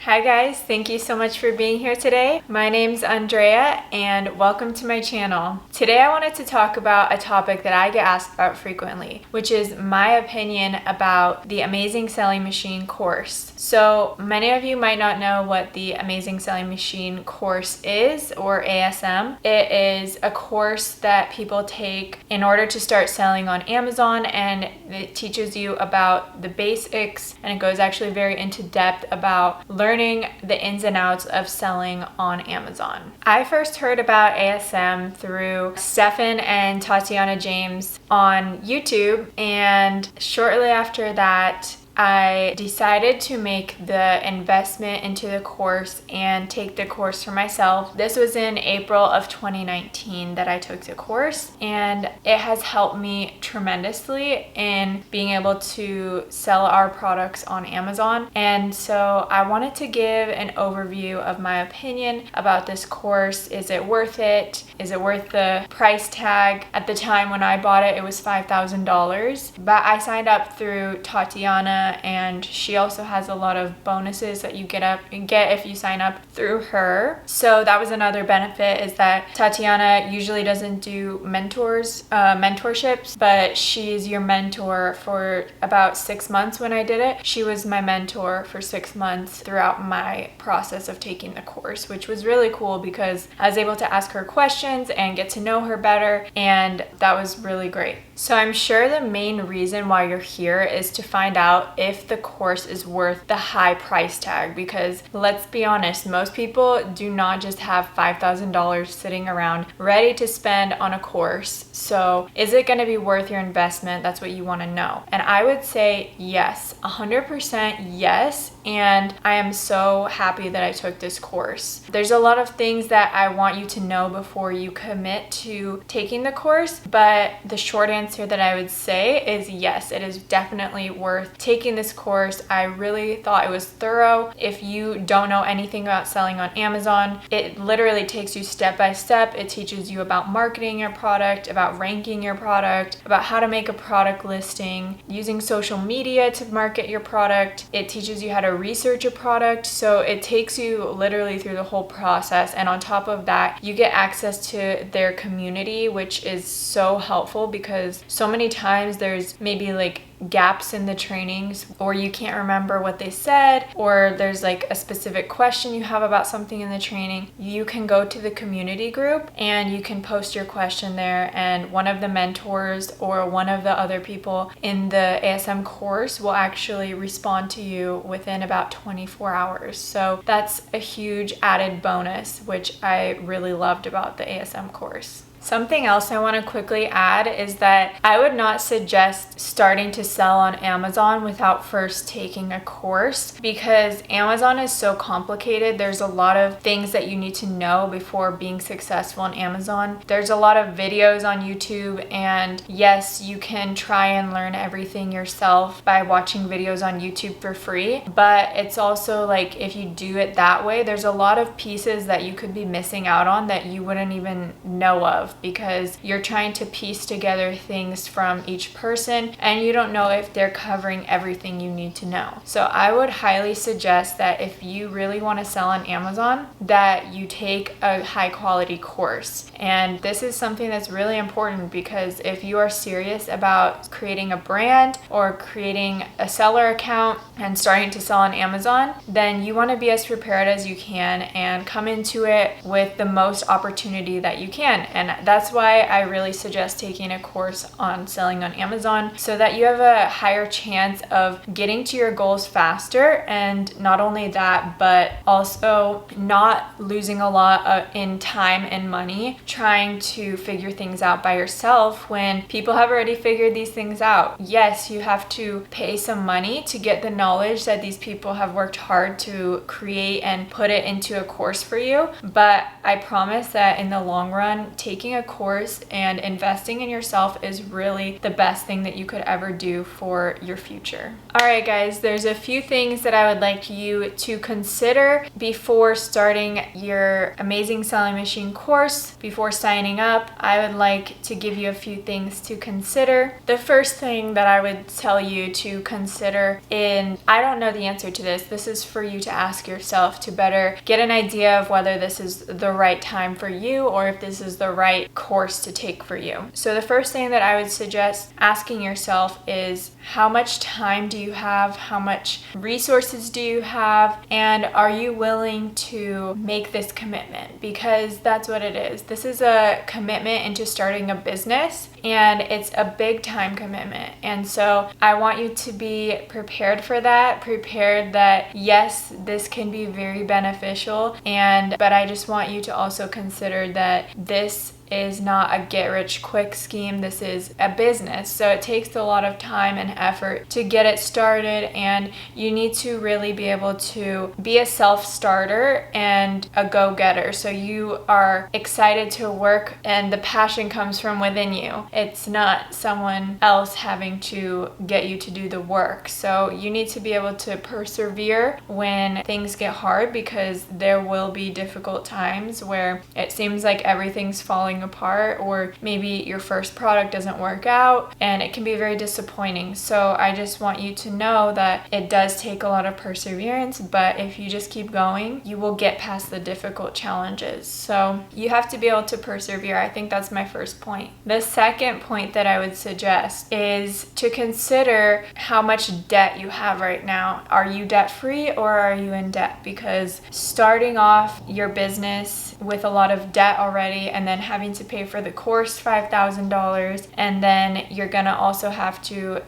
Hi guys, thank you so much for being here today. My name's Andrea and welcome to my channel. Today I wanted to talk about a topic that I get asked about frequently, which is my opinion about the Amazing Selling Machine course. So many of you might not know what the Amazing Selling Machine course is, or ASM. It is a course that people take in order to start selling on Amazon, and it teaches you about the basics, and it goes actually very into depth about learning the ins and outs of selling on Amazon. I first heard about ASM through Stefan and Tatiana James on YouTube, and shortly after that I decided to make the investment into the course and take the course for myself. This was in April of 2019 that I took the course, and it has helped me tremendously in being able to sell our products on Amazon. And so I wanted to give an overview of my opinion about this course. Is it worth it? Is it worth the price tag? At the time when I bought it, it was $5,000, but I signed up through Tatiana, and she also has a lot of bonuses that you get if you sign up through her. So that was another benefit, is that Tatiana usually doesn't do mentorships, but she's your mentor for about 6 months. When I did it, she was my mentor for 6 months throughout my process of taking the course, which was really cool because I was able to ask her questions and get to know her better, and that was really great. So I'm sure the main reason why you're here is to find out if the course is worth the high price tag, because let's be honest, most people do not just have $5,000 sitting around ready to spend on a course. So is it going to be worth your investment? That's what you want to know. And I would say yes, 100% yes. And I am so happy that I took this course. There's a lot of things that I want you to know before you commit to taking the course, but the short answer that I would say is yes, it is definitely worth taking this course. I really thought it was thorough. If you don't know anything about selling on Amazon, it literally takes you step by step. It teaches you about marketing your product, about ranking your product, about how to make a product listing, using social media to market your product. It teaches you how to research a product. So it takes you literally through the whole process. And on top of that, you get access to their community, which is so helpful because so many times there's maybe like gaps in the trainings, or you can't remember what they said, or there's like a specific question you have about something in the training. You can go to the community group and you can post your question there, and one of the mentors or one of the other people in the ASM course will actually respond to you within about 24 hours. So that's a huge added bonus, which I really loved about the ASM course. Something else I want to quickly add is that I would not suggest starting to sell on Amazon without first taking a course, because Amazon is so complicated. There's a lot of things that you need to know before being successful on Amazon. There's a lot of videos on YouTube, and yes, you can try and learn everything yourself by watching videos on YouTube for free, but it's also like if you do it that way, there's a lot of pieces that you could be missing out on that you wouldn't even know of, because you're trying to piece together things from each person and you don't know if they're covering everything you need to know. So I would highly suggest that if you really want to sell on Amazon, that you take a high quality course. And this is something that's really important, because if you are serious about creating a brand or creating a seller account and starting to sell on Amazon, then you want to be as prepared as you can and come into it with the most opportunity that you can. And that's why I really suggest taking a course on selling on Amazon, so that you have a higher chance of getting to your goals faster. And not only that, but also not losing a lot in time and money trying to figure things out by yourself when people have already figured these things out. Yes, you have to pay some money to get the knowledge that these people have worked hard to create and put it into a course for you, but I promise that in the long run, taking taking a course and investing in yourself is really the best thing that you could ever do for your future. All right, guys, there's a few things that I would like you to consider before starting your Amazing Selling Machine course. Before signing up, I would like to give you a few things to consider. The first thing that I would tell you to consider, and I don't know the answer to this is for you to ask yourself to better get an idea of whether this is the right time for you or if this is the right course to take for you. So the first thing that I would suggest asking yourself is, how much time do you have? How much resources do you have? And are you willing to make this commitment? Because that's what it is. This is a commitment into starting a business, and it's a big time commitment. And so I want you to be prepared for that, prepared that yes, this can be very beneficial, but I just want you to also consider that this is not a get-rich-quick scheme. This is a business, so it takes a lot of time and effort to get it started, and you need to really be able to be a self-starter and a go-getter. So you are excited to work and the passion comes from within you. It's not someone else having to get you to do the work. So you need to be able to persevere when things get hard, because there will be difficult times where it seems like everything's falling apart, or maybe your first product doesn't work out, and it can be very disappointing. So I just want you to know that it does take a lot of perseverance, but if you just keep going, you will get past the difficult challenges. So you have to be able to persevere. I think that's my first point. The second point that I would suggest is to consider how much debt you have right now. Are you debt free or are you in debt? Because starting off your business with a lot of debt already, and then having to pay for the course $5,000, and then you're gonna also have to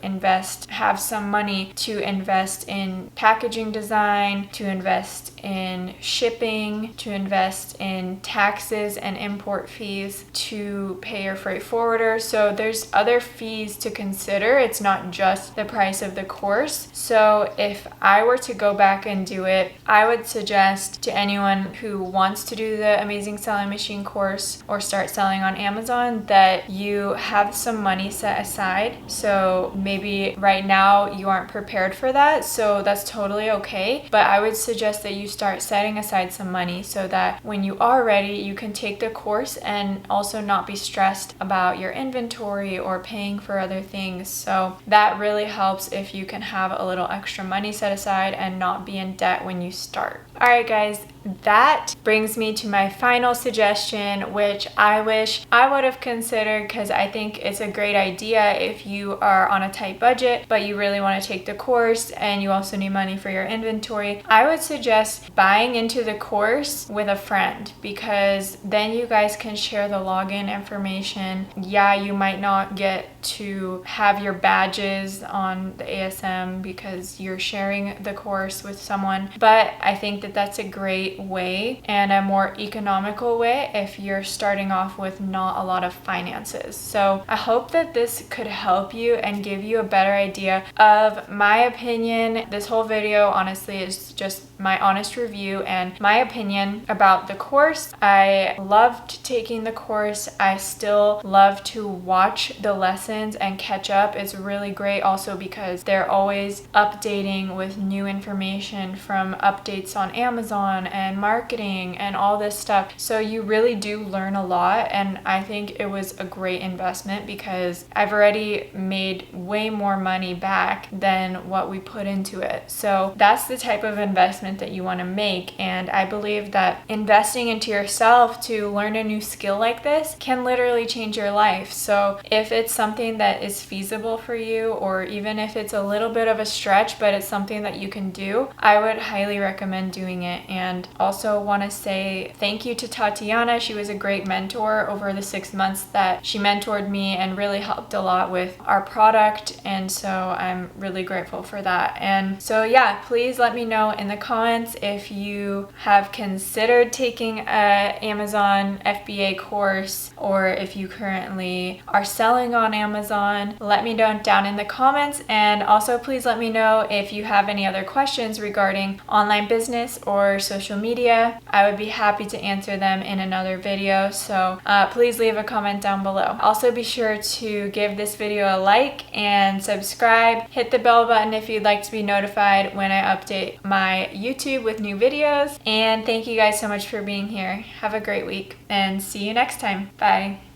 have some money to invest in packaging design, to invest in shipping, to invest in taxes and import fees, to pay your freight forwarder. So there's other fees to consider. It's not just the price of the course. So if I were to go back and do it, I would suggest to anyone who wants to do the Amazing Selling Machine course or start selling on Amazon that you have some money set aside. So maybe right now you aren't prepared for that, so that's totally okay. But I would suggest that you start setting aside some money so that when you are ready, you can take the course and also not be stressed about your inventory or paying for other things. So that really helps if you can have a little extra money set aside and not be in debt when you start. All right, guys, that brings me to my final suggestion, which I wish I would have considered, because I think it's a great idea if you are on a tight budget, but you really want to take the course and you also need money for your inventory. I would suggest buying into the course with a friend, because then you guys can share the login information. Yeah, you might not get to have your badges on the ASM because you're sharing the course with someone, but I think that that's a great way and a more economical way if you're starting off with not a lot of finances. So I hope that this could help you and give you a better idea of my opinion. This whole video honestly is just my honest review and my opinion about the course. I loved taking the course. I still love to watch the lessons and catch up. It's really great also because they're always updating with new information from updates on Amazon and marketing and all this stuff. So you really do learn a lot, and I think it was a great investment because I've already made way more money back than what we put into it. So that's the type of investment that you want to make, and I believe that investing into yourself to learn a new skill like this can literally change your life. So if it's something that is feasible for you, or even if it's a little bit of a stretch but it's something that you can do, I would highly recommend doing it. And also want to say thank you to Tatiana. She was a great mentor over the 6 months that she mentored me and really helped a lot with our product, and so I'm really grateful for that. And so yeah, please let me know in the comments comments if you have considered taking a Amazon FBA course, or if you currently are selling on Amazon. Let me know down in the comments, and also please let me know if you have any other questions regarding online business or social media. I would be happy to answer them in another video, so please leave a comment down below. Also be sure to give this video a like and subscribe. Hit the bell button if you'd like to be notified when I update my YouTube with new videos. And thank you guys so much for being here. Have a great week and see you next time. Bye.